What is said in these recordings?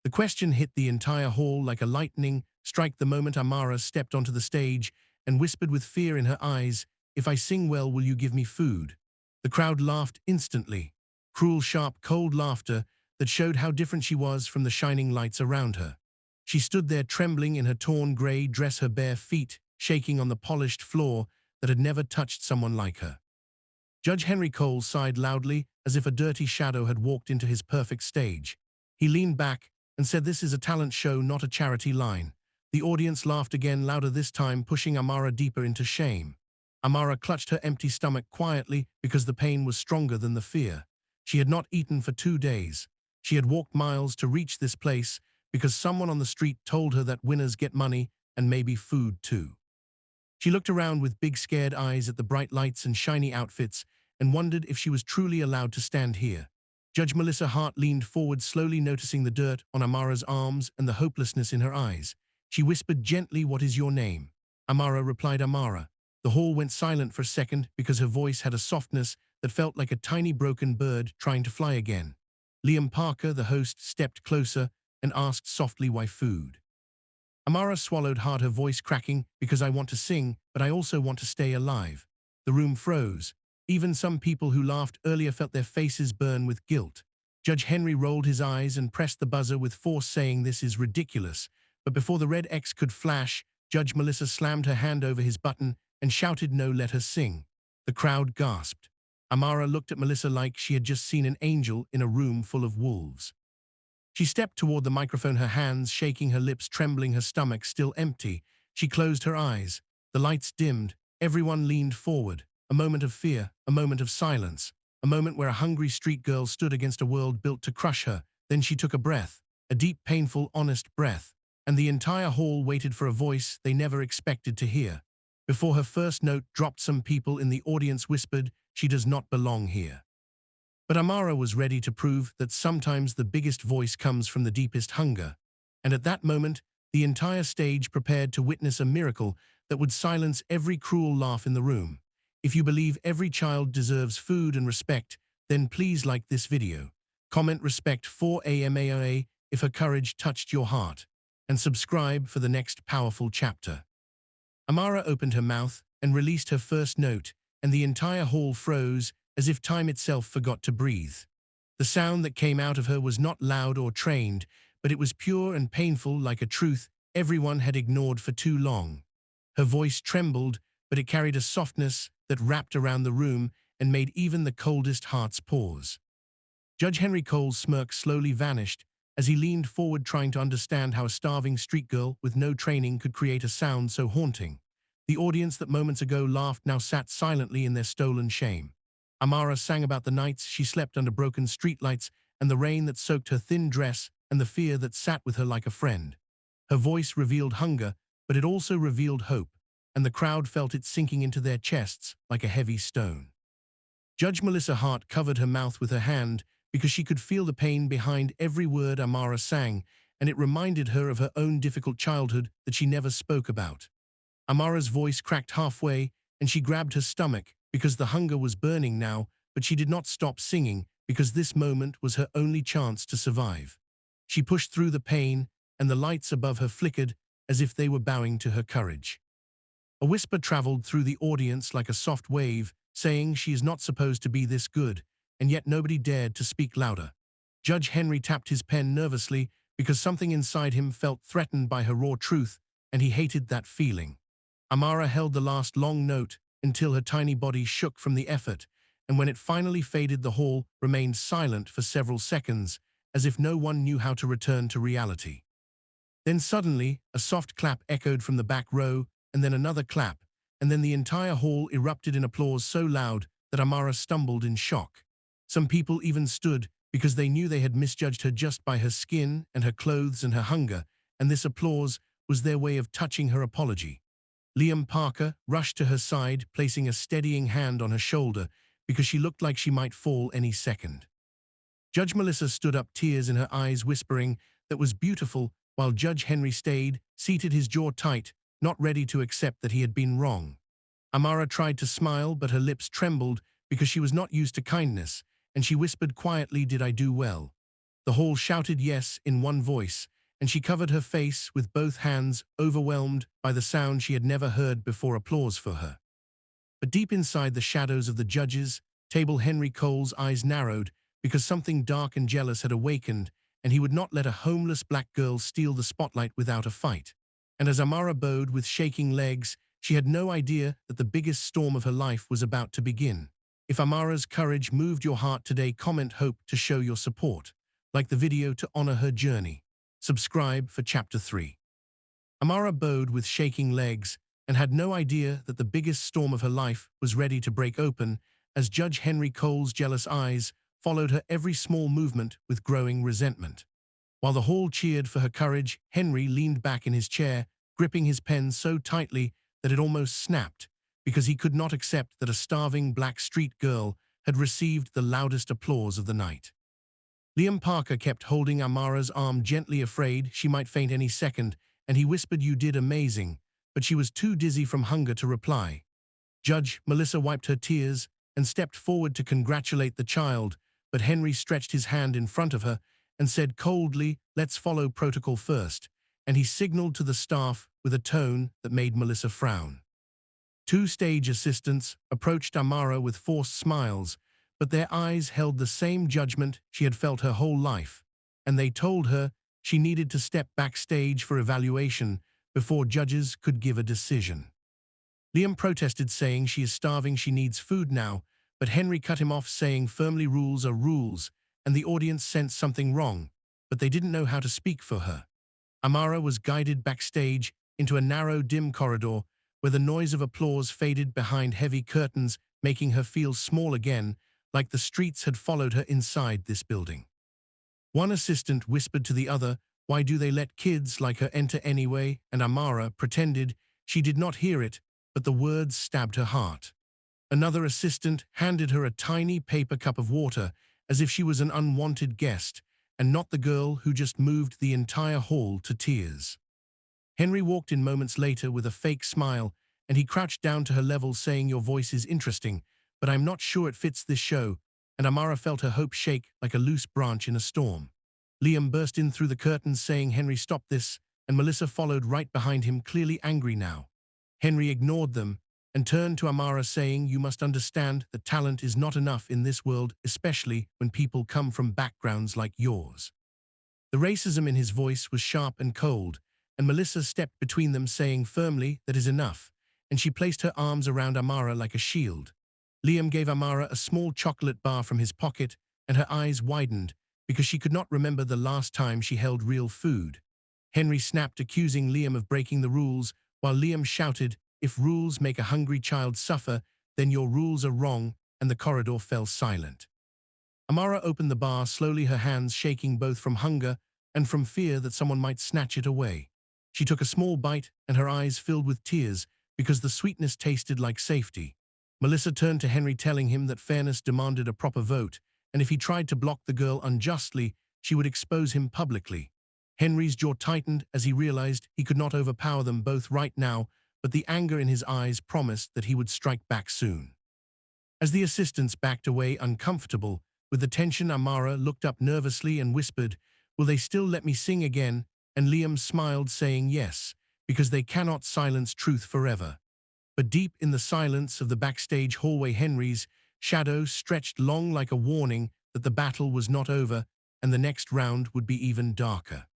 The question hit the entire hall like a lightning strike the moment Amara stepped onto the stage and whispered with fear in her eyes, "If I sing well, will you give me food?" The crowd laughed instantly. Cruel, sharp, cold laughter that showed how different she was from the shining lights around her. She stood there trembling in her torn grey dress, her bare feet shaking on the polished floor that had never touched someone like her. Judge Henry Cole sighed loudly as if a dirty shadow had walked into his perfect stage. He leaned back and said, "This is a talent show, not a charity line." The audience laughed again, louder this time, pushing Amara deeper into shame. Amara clutched her empty stomach quietly because the pain was stronger than the fear. She had not eaten for 2 days. She had walked miles to reach this place because someone on the street told her that winners get money and maybe food too. She looked around with big scared eyes at the bright lights and shiny outfits and wondered if she was truly allowed to stand here. Judge Melissa Hart leaned forward, slowly noticing the dirt on Amara's arms and the hopelessness in her eyes. She whispered gently, "What is your name?" Amara replied, "Amara." The hall went silent for a second because her voice had a softness that felt like a tiny broken bird trying to fly again. Liam Parker, the host, stepped closer and asked softly, "Why food?" Amara swallowed hard, her voice cracking, "Because I want to sing, but I also want to stay alive." The room froze. Even some people who laughed earlier felt their faces burn with guilt. Judge Henry rolled his eyes and pressed the buzzer with force, saying, "This is ridiculous." But before the red X could flash, Judge Melissa slammed her hand over his button and shouted, "No, let her sing." The crowd gasped. Amara looked at Melissa like she had just seen an angel in a room full of wolves. She stepped toward the microphone, her hands shaking, her lips trembling, her stomach still empty. She closed her eyes. The lights dimmed. Everyone leaned forward. A moment of fear, a moment of silence, a moment where a hungry street girl stood against a world built to crush her. Then she took a breath, a deep, painful, honest breath, and the entire hall waited for a voice they never expected to hear. Before her first note dropped, some people in the audience whispered, "She does not belong here." But Amara was ready to prove that sometimes the biggest voice comes from the deepest hunger. And at that moment, the entire stage prepared to witness a miracle that would silence every cruel laugh in the room. If you believe every child deserves food and respect, then please like this video. Comment respect for Amara if her courage touched your heart. And subscribe for the next powerful chapter. Amara opened her mouth and released her first note, and the entire hall froze as if time itself forgot to breathe. The sound that came out of her was not loud or trained, but it was pure and painful, like a truth everyone had ignored for too long. Her voice trembled, but it carried a softness that wrapped around the room and made even the coldest hearts pause. Judge Henry Cole's smirk slowly vanished as he leaned forward, trying to understand how a starving street girl with no training could create a sound so haunting. The audience that moments ago laughed now sat silently in their stolen shame. Amara sang about the nights she slept under broken streetlights and the rain that soaked her thin dress and the fear that sat with her like a friend. Her voice revealed hunger, but it also revealed hope, and the crowd felt it sinking into their chests like a heavy stone. Judge Melissa Hart covered her mouth with her hand because she could feel the pain behind every word Amara sang, and it reminded her of her own difficult childhood that she never spoke about. Amara's voice cracked halfway, and she grabbed her stomach because the hunger was burning now, but she did not stop singing because this moment was her only chance to survive. She pushed through the pain, and the lights above her flickered as if they were bowing to her courage. A whisper traveled through the audience like a soft wave, saying she is not supposed to be this good, and yet nobody dared to speak louder. Judge Henry tapped his pen nervously because something inside him felt threatened by her raw truth, and he hated that feeling. Amara held the last long note until her tiny body shook from the effort, and when it finally faded, the hall remained silent for several seconds, as if no one knew how to return to reality. Then suddenly, a soft clap echoed from the back row, and then another clap, and then the entire hall erupted in applause so loud that Amara stumbled in shock. Some people even stood because they knew they had misjudged her just by her skin and her clothes and her hunger, and this applause was their way of touching her apology. Liam Parker rushed to her side, placing a steadying hand on her shoulder because she looked like she might fall any second. Judge Melissa stood up, tears in her eyes, whispering, "That was beautiful," while Judge Henry stayed, seated, his jaw tight, not ready to accept that he had been wrong. Amara tried to smile, but her lips trembled because she was not used to kindness, and she whispered quietly, "Did I do well?" The hall shouted yes in one voice, and she covered her face with both hands, overwhelmed by the sound she had never heard before. Applause for her. But deep inside the shadows of the judges' table, Henry Cole's eyes narrowed because something dark and jealous had awakened, and he would not let a homeless black girl steal the spotlight without a fight. And as Amara bowed with shaking legs, she had no idea that the biggest storm of her life was about to begin. If Amara's courage moved your heart today, comment hope to show your support. Like the video to honor her journey. Subscribe for Chapter 3. Amara bowed with shaking legs and had no idea that the biggest storm of her life was ready to break open as Judge Henry Cole's jealous eyes followed her every small movement with growing resentment. While the hall cheered for her courage, Henry leaned back in his chair, gripping his pen so tightly that it almost snapped, because he could not accept that a starving black street girl had received the loudest applause of the night. Liam Parker kept holding Amara's arm gently, afraid she might faint any second, and he whispered, "You did amazing," but she was too dizzy from hunger to reply. Judge Melissa wiped her tears and stepped forward to congratulate the child, but Henry stretched his hand in front of her and said coldly, "Let's follow protocol first," and he signaled to the staff with a tone that made Melissa frown. Two stage assistants approached Amara with forced smiles, but their eyes held the same judgment she had felt her whole life, and they told her she needed to step backstage for evaluation before judges could give a decision. Liam protested, saying she is starving, she needs food now, but Henry cut him off, saying firmly, "Rules are rules," and the audience sensed something wrong, but they didn't know how to speak for her. Amara was guided backstage into a narrow, dim corridor where the noise of applause faded behind heavy curtains, making her feel small again, like the streets had followed her inside this building. One assistant whispered to the other, "Why do they let kids like her enter anyway?" And Amara pretended she did not hear it, but the words stabbed her heart. Another assistant handed her a tiny paper cup of water, as if she was an unwanted guest, and not the girl who just moved the entire hall to tears. Henry walked in moments later with a fake smile, and he crouched down to her level, saying, "Your voice is interesting, but I'm not sure it fits this show," and Amara felt her hope shake like a loose branch in a storm. Liam burst in through the curtains, saying, "Henry, stop this," and Melissa followed right behind him, clearly angry now. Henry ignored them and turned to Amara, saying, "You must understand that talent is not enough in this world, especially when people come from backgrounds like yours." The racism in his voice was sharp and cold, and Melissa stepped between them, saying firmly, "That is enough," and she placed her arms around Amara like a shield. Liam gave Amara a small chocolate bar from his pocket, and her eyes widened because she could not remember the last time she held real food. Henry snapped, accusing Liam of breaking the rules, while Liam shouted, "If rules make a hungry child suffer, then your rules are wrong," and the corridor fell silent. Amara opened the bar slowly, her hands shaking both from hunger and from fear that someone might snatch it away. She took a small bite, and her eyes filled with tears because the sweetness tasted like safety. Melissa turned to Henry, telling him that fairness demanded a proper vote, and if he tried to block the girl unjustly, she would expose him publicly. Henry's jaw tightened as he realized he could not overpower them both right now, but the anger in his eyes promised that he would strike back soon. As the assistants backed away, uncomfortable with the tension, Amara looked up nervously and whispered, "Will they still let me sing again?" And Liam smiled, saying yes, because they cannot silence truth forever. But deep in the silence of the backstage hallway, Henry's shadow stretched long, like a warning that the battle was not over and the next round would be even darker.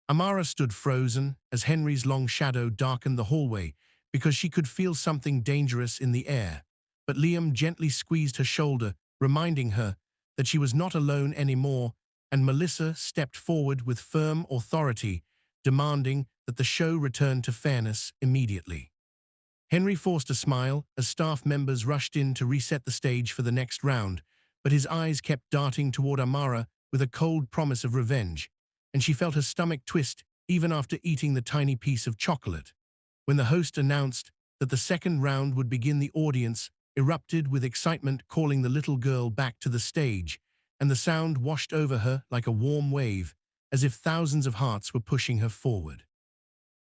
Amara stood frozen as Henry's long shadow darkened the hallway because she could feel something dangerous in the air. But Liam gently squeezed her shoulder, reminding her that she was not alone anymore, and Melissa stepped forward with firm authority, demanding that the show return to fairness immediately. Henry forced a smile as staff members rushed in to reset the stage for the next round, but his eyes kept darting toward Amara with a cold promise of revenge, and she felt her stomach twist even after eating the tiny piece of chocolate. When the host announced that the second round would begin, the audience erupted with excitement, calling the little girl back to the stage, and the sound washed over her like a warm wave, as if thousands of hearts were pushing her forward.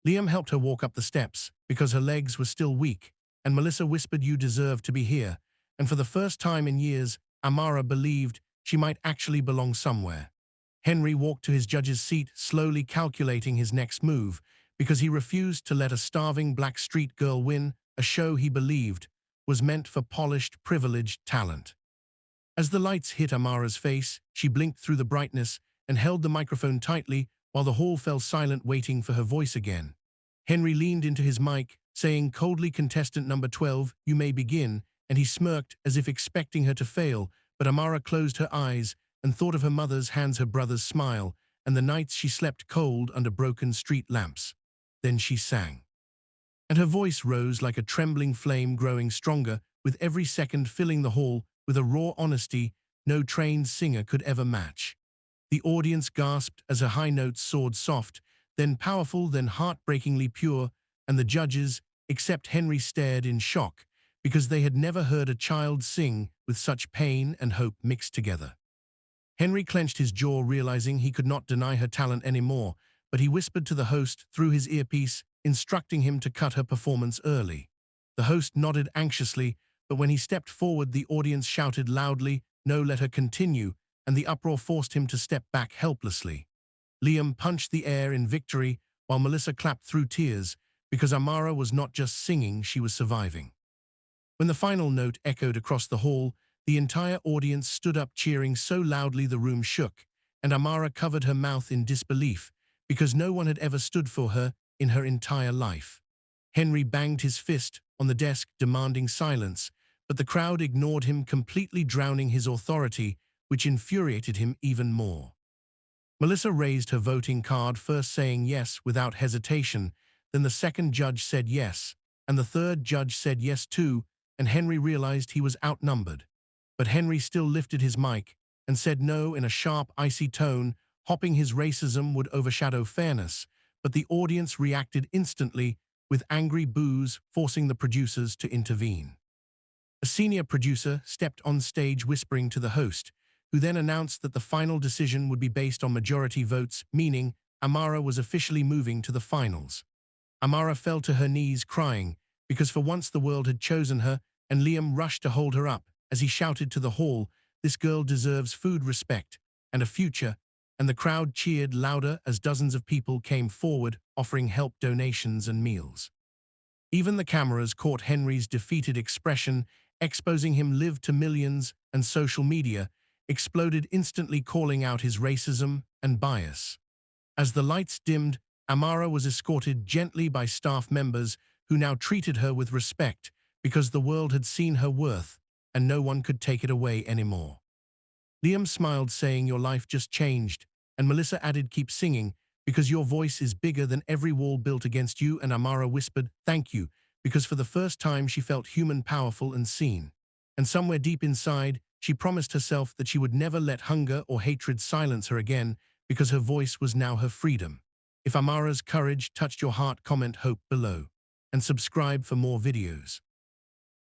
Liam helped her walk up the steps because her legs were still weak, and Melissa whispered, "You deserve to be here," and for the first time in years, Amara believed she might actually belong somewhere. Henry walked to his judge's seat, slowly calculating his next move, because he refused to let a starving black street girl win a show he believed was meant for polished, privileged talent. As the lights hit Amara's face, she blinked through the brightness and held the microphone tightly while the hall fell silent, waiting for her voice again. Henry leaned into his mic, saying coldly, "Contestant number 12, you may begin," and he smirked as if expecting her to fail, but Amara closed her eyes and thought of her mother's hands, her brother's smile, and the nights she slept cold under broken street lamps. Then she sang. And her voice rose like a trembling flame, growing stronger with every second, filling the hall with a raw honesty no trained singer could ever match. The audience gasped as her high notes soared, soft, then powerful, then heartbreakingly pure, and the judges, except Henry, stared in shock because they had never heard a child sing with such pain and hope mixed together. Henry clenched his jaw, realizing he could not deny her talent anymore, but he whispered to the host through his earpiece, instructing him to cut her performance early. The host nodded anxiously, but when he stepped forward, the audience shouted loudly, "No, let her continue," and the uproar forced him to step back helplessly. Liam punched the air in victory, while Melissa clapped through tears, because Amara was not just singing, she was surviving. When the final note echoed across the hall, the entire audience stood up, cheering so loudly the room shook, and Amara covered her mouth in disbelief, because no one had ever stood for her in her entire life. Henry banged his fist on the desk, demanding silence, but the crowd ignored him completely, drowning his authority, which infuriated him even more. Melissa raised her voting card, first saying yes without hesitation, then the second judge said yes, and the third judge said yes too, and Henry realized he was outnumbered. But Henry still lifted his mic and said no in a sharp, icy tone, hoping his racism would overshadow fairness, but the audience reacted instantly with angry boos, forcing the producers to intervene. A senior producer stepped on stage, whispering to the host, who then announced that the final decision would be based on majority votes, meaning Amara was officially moving to the finals. Amara fell to her knees, crying, because for once the world had chosen her, and Liam rushed to hold her up as he shouted to the hall, "This girl deserves food, respect, and a future," and the crowd cheered louder as dozens of people came forward, offering help, donations, and meals. Even the cameras caught Henry's defeated expression, exposing him live to millions, and social media exploded, instantly calling out his racism and bias. As the lights dimmed, Amara was escorted gently by staff members who now treated her with respect because the world had seen her worth and no one could take it away anymore. Liam smiled, saying, "Your life just changed," and Melissa added, "Keep singing, because your voice is bigger than every wall built against you," and Amara whispered, "Thank you," because for the first time she felt human, powerful, and seen. And somewhere deep inside, she promised herself that she would never let hunger or hatred silence her again, because her voice was now her freedom. If Amara's courage touched your heart, comment hope below and subscribe for more videos.